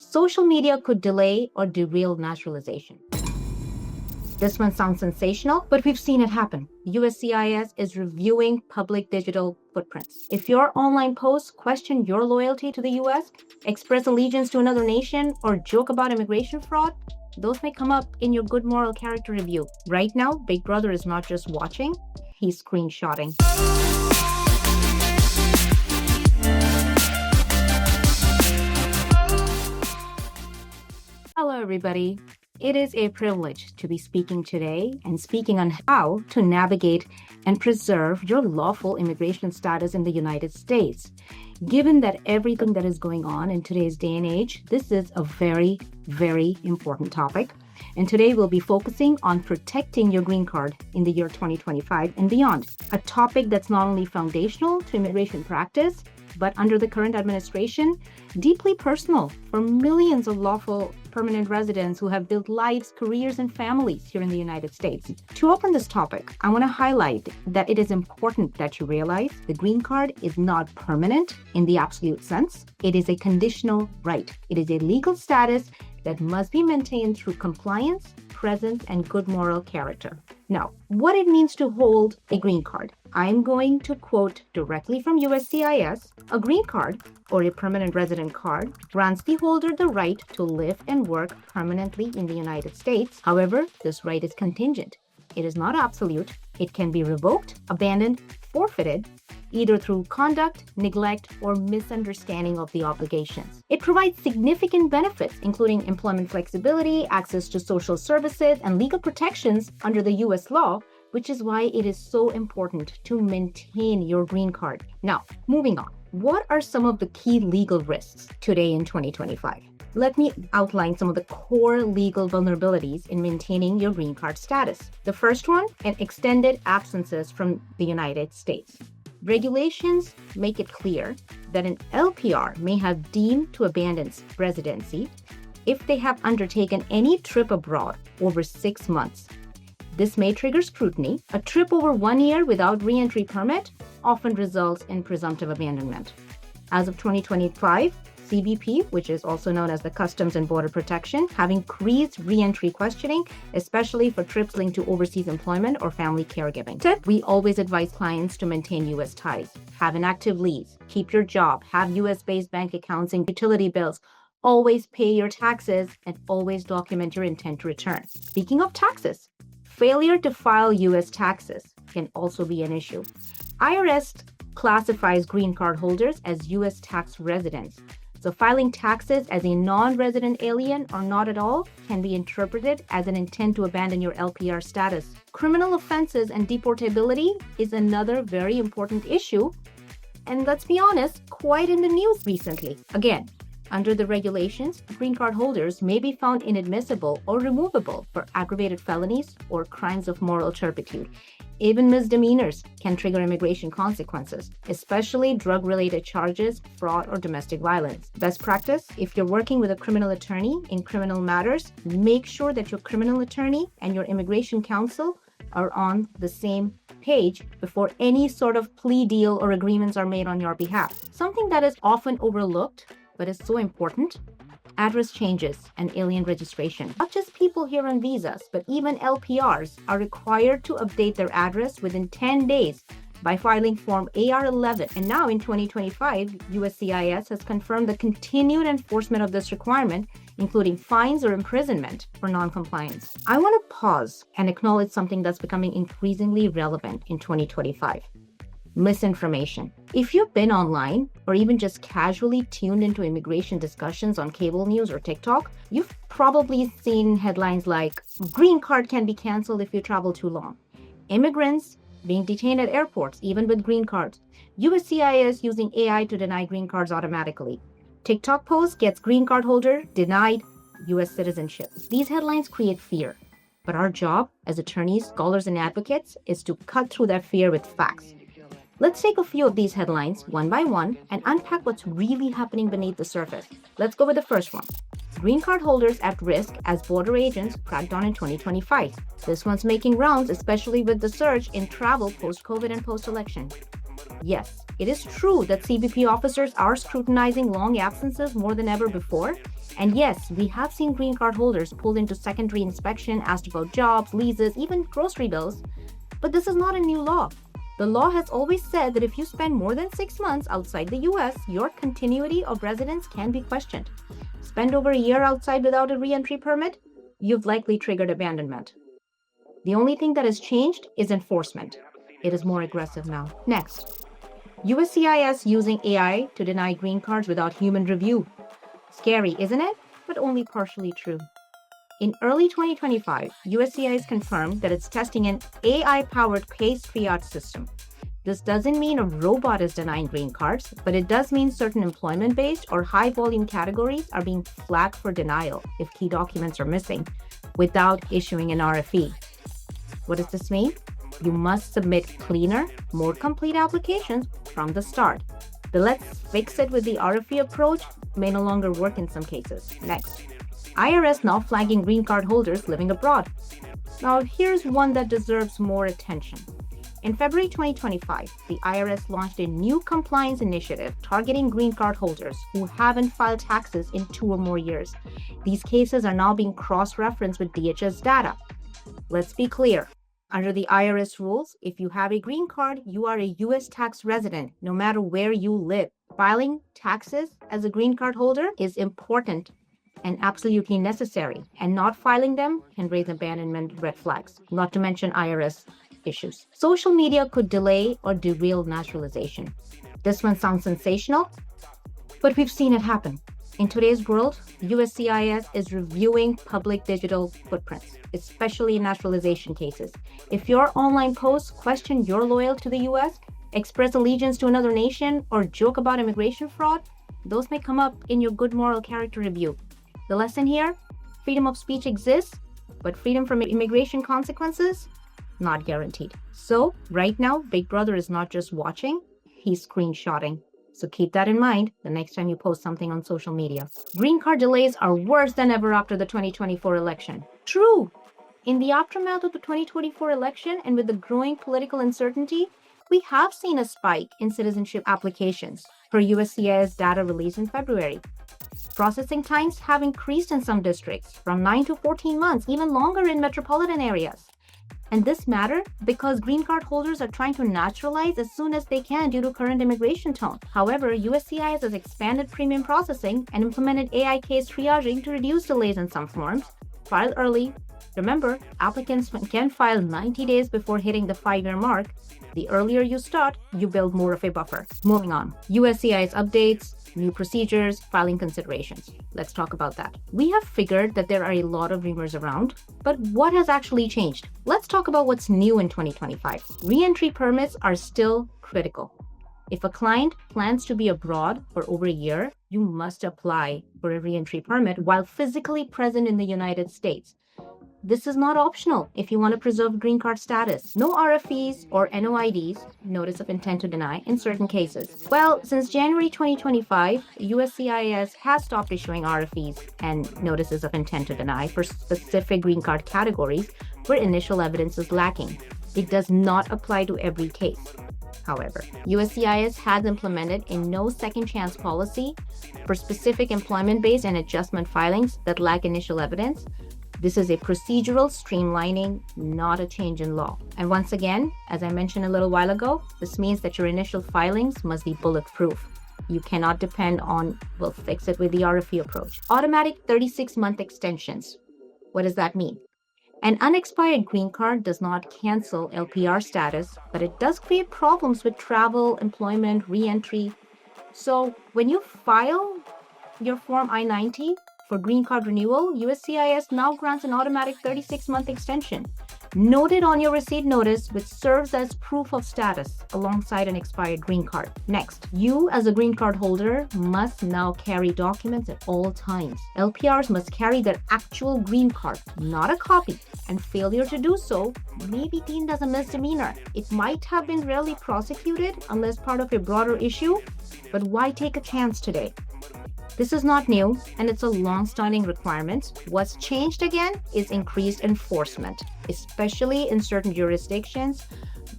social media could delay or derail naturalization. This one sounds sensational, but we've seen it happen. USCIS is reviewing public digital footprints. If your online posts question your loyalty to the US, express allegiance to another nation, or joke about immigration fraud, those may come up in your good moral character review. Right now, Big Brother is not just watching, he's screenshotting. Hello, everybody. It is a privilege to be speaking today and speaking on how to navigate and preserve your lawful immigration status in the United States. Given that everything that is going on in today's day and age, this is a very, very important topic. And today we'll be focusing on protecting your green card in the year 2025 and beyond, a topic that's not only foundational to immigration practice, but under the current administration, deeply personal for millions of lawful permanent residents who have built lives, careers, and families here in the United States. To open this topic, I want to highlight that it is important that you realize the green card is not permanent in the absolute sense. It is a conditional right. It is a legal status that must be maintained through compliance, presence, and good moral character. Now, what it means to hold a green card. I'm going to quote directly from USCIS. A green card, or a permanent resident card, grants the holder the right to live and work permanently in the United States. However, this right is contingent. It is not absolute. It can be revoked, abandoned, forfeited, either through conduct, neglect, or misunderstanding of the obligations. It provides significant benefits, including employment flexibility, access to social services, and legal protections under the U.S. law, which is why it is so important to maintain your green card. Now, moving on. What are some of the key legal risks today in 2025? Let me outline some of the core legal vulnerabilities in maintaining your green card status. The first one, an extended absences from the United States. Regulations make it clear that an LPR may have deemed to abandon residency if they have undertaken any trip abroad over 6 months. This may trigger scrutiny. A trip over 1 year without reentry permit often results in presumptive abandonment. As of 2025, CBP, which is also known as the Customs and Border Protection, have increased reentry questioning, especially for trips linked to overseas employment or family caregiving. We always advise clients to maintain U.S. ties, have an active lease, keep your job, have U.S.-based bank accounts and utility bills, always pay your taxes, and always document your intent to return. Speaking of taxes, failure to file U.S. taxes can also be an issue. IRS classifies green card holders as U.S. tax residents. So filing taxes as a non-resident alien or not at all can be interpreted as an intent to abandon your LPR status. Criminal offenses and deportability is another very important issue, and let's be honest, quite in the news recently. Again, under the regulations, green card holders may be found inadmissible or removable for aggravated felonies or crimes of moral turpitude. Even misdemeanors can trigger immigration consequences, especially drug-related charges, fraud, or domestic violence. Best practice, if you're working with a criminal attorney in criminal matters, make sure that your criminal attorney and your immigration counsel are on the same page before any sort of plea deal or agreements are made on your behalf. Something that is often overlooked, but is so important: address changes and alien registration. Not just people here on visas, but even LPRs are required to update their address within 10 days by filing Form AR11. And now in 2025, USCIS has confirmed the continued enforcement of this requirement, including fines or imprisonment for non-compliance. I want to pause and acknowledge something that's becoming increasingly relevant in 2025. Misinformation. If you've been online or even just casually tuned into immigration discussions on cable news or TikTok, you've probably seen headlines like, "Green card can be canceled if you travel too long," "Immigrants being detained at airports even with green cards," "USCIS using AI to deny green cards automatically," "TikTok post gets green card holder denied US citizenship." These headlines create fear, but our job as attorneys, scholars, and advocates is to cut through that fear with facts. Let's take a few of these headlines one by one and unpack what's really happening beneath the surface. Let's go with the first one. Green card holders at risk as border agents crack down in 2025. This one's making rounds, especially with the surge in travel post-COVID and post-election. Yes, It is true that CBP officers are scrutinizing long absences more than ever before. And yes, we have seen green card holders pulled into secondary inspection, asked about jobs, leases, even grocery bills. But this is not a new law. The law has always said that if you spend more than 6 months outside the US, your continuity of residence can be questioned. Spend over a year outside without a reentry permit, you've likely triggered abandonment. The only thing that has changed is enforcement. It is more aggressive now. Next, USCIS using AI to deny green cards without human review. Scary, isn't it? But only partially true. In early 2025, USCIS confirmed that it's testing an AI-powered case triage system. This doesn't mean a robot is denying green cards, but it does mean certain employment-based or high-volume categories are being flagged for denial if key documents are missing, without issuing an RFE. What does this mean? You must submit cleaner, more complete applications from the start. The let's fix it with the RFE approach may no longer work in some cases. Next, IRS now flagging green card holders living abroad. Now, here's one that deserves more attention. In February 2025, the IRS launched a new compliance initiative targeting green card holders who haven't filed taxes in 2 or more years. These cases are now being cross-referenced with DHS data. Let's be clear. Under the IRS rules, if you have a green card, you are a U.S. tax resident, no matter where you live. Filing taxes as a green card holder is important and absolutely necessary, and not filing them can raise abandonment red flags, not to mention IRS issues. Social media could delay or derail naturalization. This one sounds sensational, but we've seen it happen. In today's world, USCIS is reviewing public digital footprints, especially in naturalization cases. If your online posts question your loyalty to the US, express allegiance to another nation, or joke about immigration fraud, those may come up in your good moral character review. The lesson here, freedom of speech exists, but freedom from immigration consequences, not guaranteed. So right now, Big Brother is not just watching, he's screenshotting. So keep that in mind the next time you post something on social media. Green card delays are worse than ever after the 2024 election. True. In the aftermath of the 2024 election and with the growing political uncertainty, we have seen a spike in citizenship applications per USCIS data released in February. Processing times have increased in some districts from 9 to 14 months, even longer in metropolitan areas. And this matters because green card holders are trying to naturalize as soon as they can due to current immigration tone. However, USCIS has expanded premium processing and implemented AI case triaging to reduce delays in some forms. File early. Remember, applicants can file 90 days before hitting the 5-year mark. The earlier you start, you build more of a buffer. Moving on. USCIS updates, new procedures, filing considerations. Let's talk about that. We have figured that there are a lot of rumors around, but what has actually changed? Let's talk about what's new in 2025. Reentry permits are still critical. If a client plans to be abroad for over a year, you must apply for a reentry permit while physically present in the United States. This is not optional if you want to preserve green card status. No RFEs or NOIDs, notice of intent to deny, in certain cases. Well, since January 2025, USCIS has stopped issuing RFEs and notices of intent to deny for specific green card categories where initial evidence is lacking. It does not apply to every case. However, USCIS has implemented a no second chance policy for specific employment-based and adjustment filings that lack initial evidence. This is a procedural streamlining, not a change in law. And once again, as I mentioned a little while ago, this means that your initial filings must be bulletproof. You cannot depend on, we'll fix it with the RFE approach. Automatic 36-month extensions. What does that mean? An unexpired green card does not cancel LPR status, but it does create problems with travel, employment, re-entry. So when you file your Form I-90, for green card renewal, USCIS now grants an automatic 36-month extension, noted on your receipt notice, which serves as proof of status alongside an expired green card. Next, you as a green card holder must now carry documents at all times. LPRs must carry their actual green card, not a copy, and failure to do so may be deemed as a misdemeanor. It might have been rarely prosecuted unless part of a broader issue, but why take a chance today? This is not new, and it's a long-standing requirement. What's changed again is increased enforcement, especially in certain jurisdictions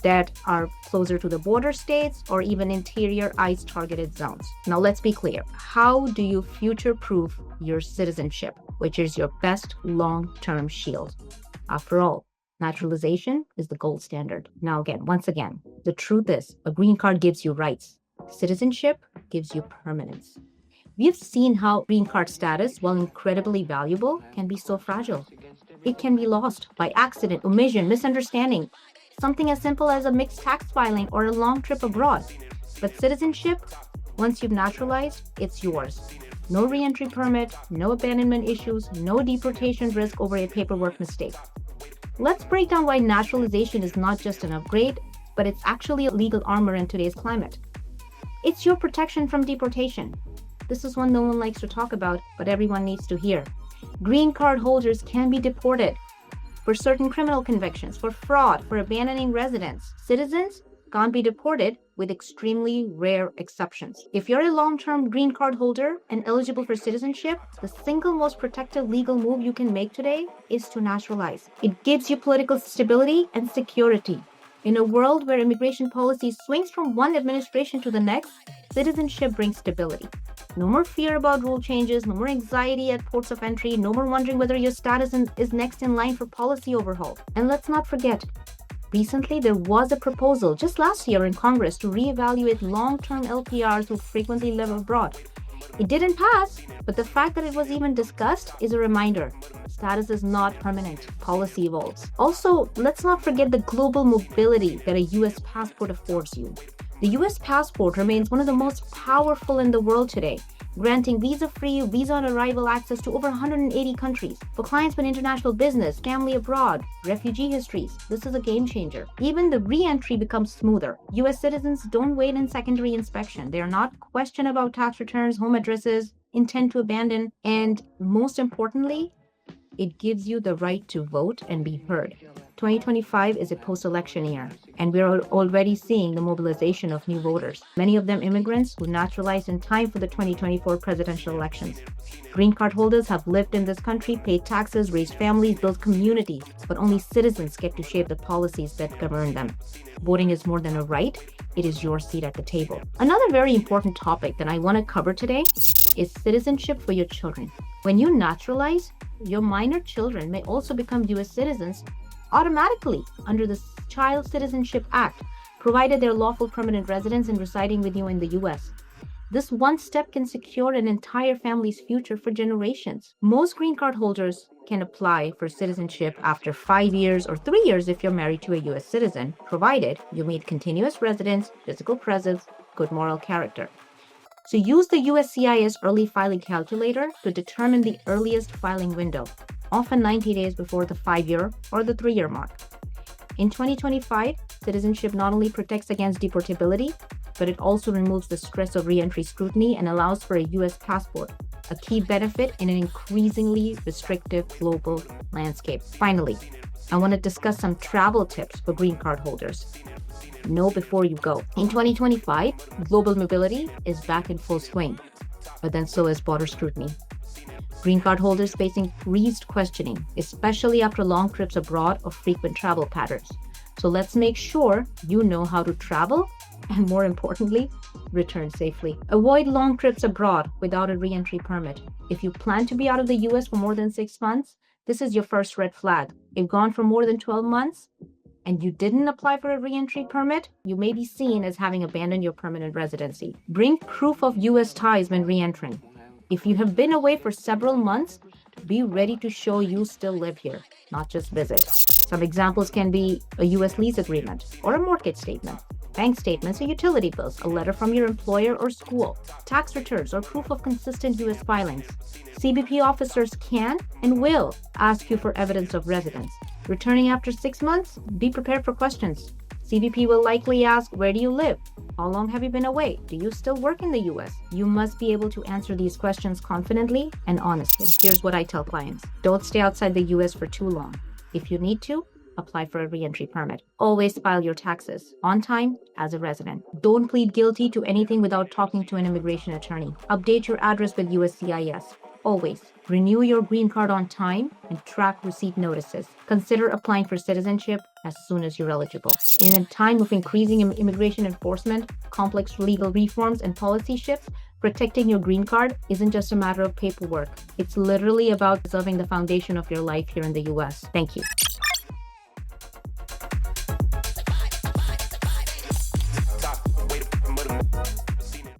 that are closer to the border states or even interior ICE targeted zones. Now, let's be clear. How do you future-proof your citizenship, which is your best long-term shield? After all, naturalization is the gold standard. Now, once again, the truth is a green card gives you rights. Citizenship gives you permanence. We've seen how green card status, while incredibly valuable, can be so fragile. It can be lost by accident, omission, misunderstanding, something as simple as a mixed tax filing or a long trip abroad. But citizenship, once you've naturalized, it's yours. No reentry permit, no abandonment issues, no deportation risk over a paperwork mistake. Let's break down why naturalization is not just an upgrade, but it's actually a legal armor in today's climate. It's your protection from deportation. This is one no one likes to talk about, but everyone needs to hear. Green card holders can be deported for certain criminal convictions, for fraud, for abandoning residence. Citizens can't be deported with extremely rare exceptions. If you're a long-term green card holder and eligible for citizenship, the single most protective legal move you can make today is to naturalize. It gives you political stability and security. In a world where immigration policy swings from one administration to the next, citizenship brings stability. No more fear about rule changes, no more anxiety at ports of entry, no more wondering whether your status is next in line for policy overhaul. And let's not forget, recently there was a proposal just last year in Congress to reevaluate long-term LPRs who frequently live abroad. It didn't pass, but the fact that it was even discussed is a reminder. Status is not permanent. Policy evolves. Also, let's not forget the global mobility that a U.S. passport affords you. The U.S. passport remains one of the most powerful in the world today, granting visa-free, visa-on-arrival access to over 180 countries. For clients with international business, family abroad, refugee histories, this is a game changer. Even the re-entry becomes smoother. U.S. citizens don't wait in secondary inspection. They are not questioned about tax returns, home addresses, intent to abandon, and most importantly, it gives you the right to vote and be heard. 2025 is a post-election year, and we're already seeing the mobilization of new voters, many of them immigrants who naturalized in time for the 2024 presidential elections. Green card holders have lived in this country, paid taxes, raised families, built communities, but only citizens get to shape the policies that govern them. Voting is more than a right, it is your seat at the table. Another very important topic that I want to cover today is citizenship for your children. When you naturalize, your minor children may also become U.S. citizens automatically under the Child Citizenship Act, provided they're lawful permanent residents and residing with you in the U.S. This one step can secure an entire family's future for generations. Most green card holders can apply for citizenship after 5 years or 3 years if you're married to a U.S. citizen, provided you meet continuous residence, physical presence, good moral character. So use the USCIS early filing calculator to determine the earliest filing window, often 90 days before the 5-year or the 3-year mark. In 2025, citizenship not only protects against deportability, but it also removes the stress of reentry scrutiny and allows for a U.S. passport, a key benefit in an increasingly restrictive global landscape. Finally, I want to discuss some travel tips for green card holders. Know before you go. In 2025, global mobility is back in full swing, but then so is border scrutiny. Green card holders face increased questioning, especially after long trips abroad or frequent travel patterns. So let's make sure you know how to travel and, more importantly, return safely. Avoid long trips abroad without a re-entry permit. If you plan to be out of the U.S. for more than 6 months, this is your first red flag. If gone for more than 12 months and you didn't apply for a re-entry permit, you may be seen as having abandoned your permanent residency. Bring proof of U.S. ties when re-entering. If you have been away for several months, be ready to show you still live here, not just visit. Some examples can be a U.S. lease agreement or a mortgage statement, bank statements or utility bills, a letter from your employer or school, tax returns or proof of consistent U.S. filings. CBP officers can and will ask you for evidence of residence. Returning after 6 months, be prepared for questions. CBP will likely ask, where do you live? How long have you been away? Do you still work in the US? You must be able to answer these questions confidently and honestly. Here's what I tell clients. Don't stay outside the US for too long. If you need to, apply for a re-entry permit. Always file your taxes on time as a resident. Don't plead guilty to anything without talking to an immigration attorney. Update your address with USCIS. Always renew your green card on time and track receipt notices. Consider applying for citizenship as soon as you're eligible. In a time of increasing immigration enforcement, complex legal reforms, and policy shifts, protecting your green card isn't just a matter of paperwork. It's literally about preserving the foundation of your life here in the US. Thank you.